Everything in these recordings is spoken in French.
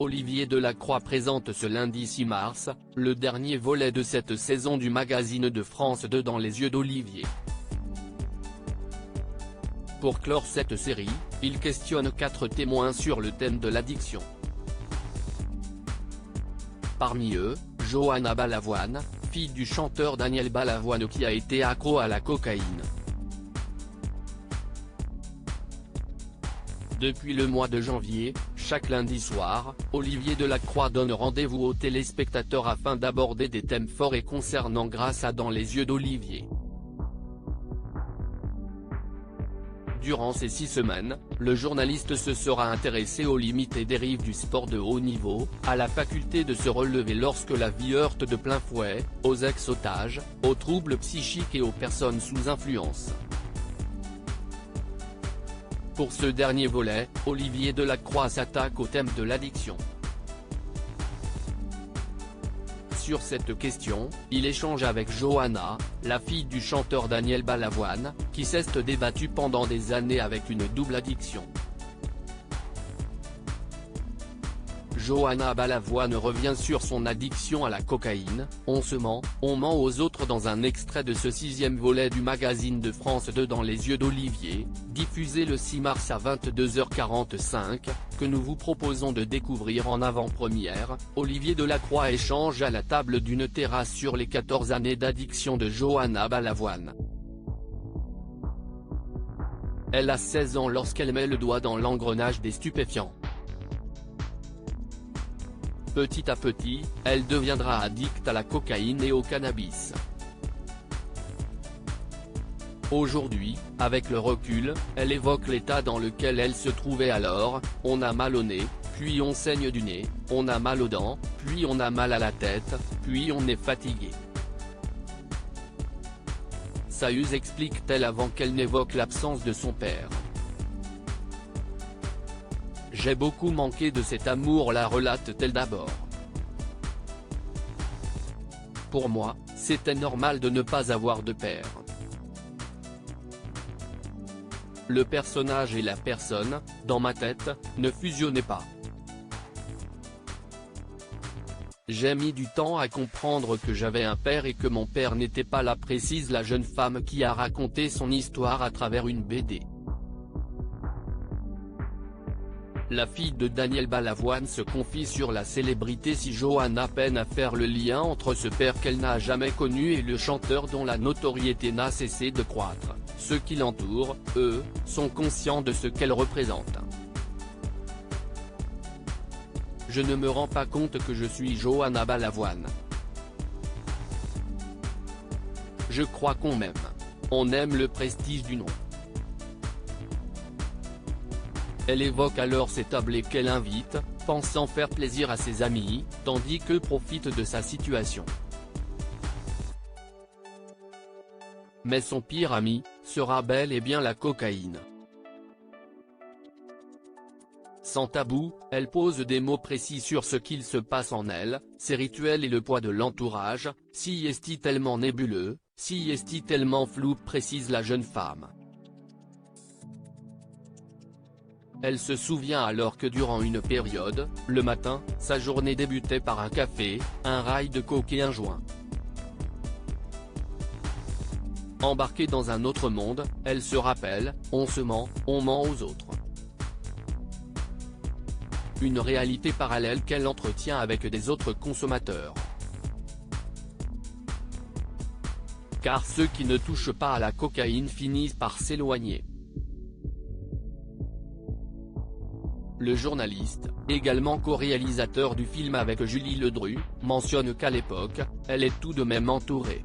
Olivier Delacroix présente ce lundi 6 mars, le dernier volet de cette saison du magazine de France 2 Dans les yeux d'Olivier. Pour clore cette série, il questionne 4 témoins sur le thème de l'addiction. Parmi eux, Johanna Balavoine, fille du chanteur Daniel Balavoine qui a été accro à la cocaïne. Depuis le mois de janvier, chaque lundi soir, Olivier Delacroix donne rendez-vous aux téléspectateurs afin d'aborder des thèmes forts et concernants grâce à Dans les yeux d'Olivier. Durant ces 6 semaines, le journaliste se sera intéressé aux limites et dérives du sport de haut niveau, à la faculté de se relever lorsque la vie heurte de plein fouet, aux ex-otages, aux troubles psychiques et aux personnes sous influence. Pour ce dernier volet, Olivier Delacroix s'attaque au thème de l'addiction. Sur cette question, il échange avec Johanna, la fille du chanteur Daniel Balavoine, qui s'est débattue pendant des années avec une double addiction. Johanna Balavoine revient sur son addiction à la cocaïne. On se ment, on ment aux autres dans un extrait de ce 6e volet du magazine de France 2 Dans les yeux d'Olivier, diffusé le 6 mars à 22h45, que nous vous proposons de découvrir en avant-première. Olivier Delacroix échange à la table d'une terrasse sur les 14 années d'addiction de Johanna Balavoine. Elle a 16 ans lorsqu'elle met le doigt dans l'engrenage des stupéfiants. Petit à petit, elle deviendra addicte à la cocaïne et au cannabis. Aujourd'hui, avec le recul, elle évoque l'état dans lequel elle se trouvait alors: on a mal au nez, puis on saigne du nez, on a mal aux dents, puis on a mal à la tête, puis on est fatigué. Saüz explique-t-elle avant qu'elle n'évoque l'absence de son père. J'ai beaucoup manqué de cet amour-là, relate-t-elle d'abord. Pour moi, c'était normal de ne pas avoir de père. Le personnage et la personne, dans ma tête, ne fusionnaient pas. J'ai mis du temps à comprendre que j'avais un père et que mon père n'était pas là, précise la jeune femme qui a raconté son histoire à travers une BD. La fille de Daniel Balavoine se confie sur la célébrité. Si Johanna peine à faire le lien entre ce père qu'elle n'a jamais connu et le chanteur dont la notoriété n'a cessé de croître, ceux qui l'entourent, eux, sont conscients de ce qu'elle représente. Je ne me rends pas compte que je suis Johanna Balavoine. Je crois qu'on m'aime. On aime le prestige du nom. Elle évoque alors ces tablés qu'elle invite, pensant faire plaisir à ses amis, tandis qu'eux profitent de sa situation. Mais son pire ami, sera bel et bien la cocaïne. Sans tabou, elle pose des mots précis sur ce qu'il se passe en elle, ses rituels et le poids de l'entourage. Si est-il tellement nébuleux, si est-il tellement flou, précise la jeune femme. Elle se souvient alors que durant une période, le matin, sa journée débutait par un café, un rail de coke et un joint. Embarquée dans un autre monde, elle se rappelle, on se ment, on ment aux autres. Une réalité parallèle qu'elle entretient avec des autres consommateurs. Car ceux qui ne touchent pas à la cocaïne finissent par s'éloigner. Le journaliste, également co-réalisateur du film avec Julie Ledru, mentionne qu'à l'époque, elle est tout de même entourée.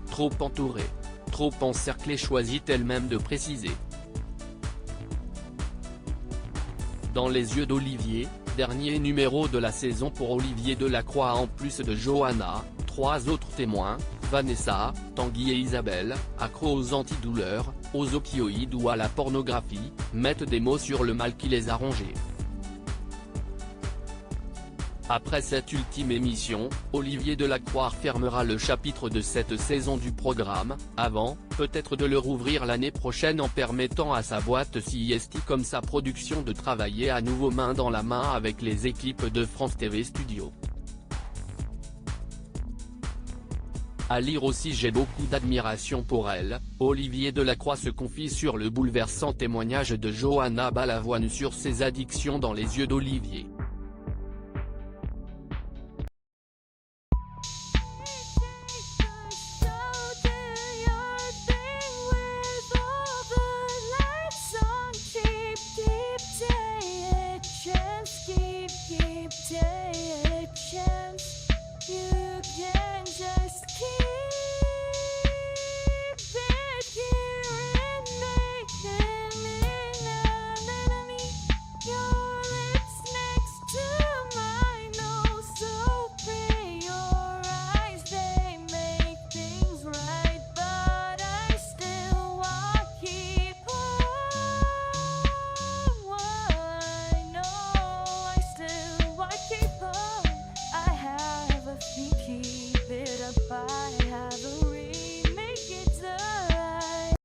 Trop entourée. Trop encerclée, choisit elle-même de préciser. Dans les yeux d'Olivier, dernier numéro de la saison pour Olivier Delacroix. En plus de Johanna, 3 autres témoins, Vanessa, Tanguy et Isabelle, accros aux antidouleurs, aux opioïdes ou à la pornographie, mettent des mots sur le mal qui les a rongés. Après cette ultime émission, Olivier Delacroix fermera le chapitre de cette saison du programme, avant, peut-être de le rouvrir l'année prochaine en permettant à sa boîte CIST comme sa production de travailler à nouveau main dans la main avec les équipes de France TV Studio. À lire aussi J'ai beaucoup d'admiration pour elle, Olivier Delacroix se confie sur le bouleversant témoignage de Johanna Balavoine sur ses addictions dans Les yeux d'Olivier.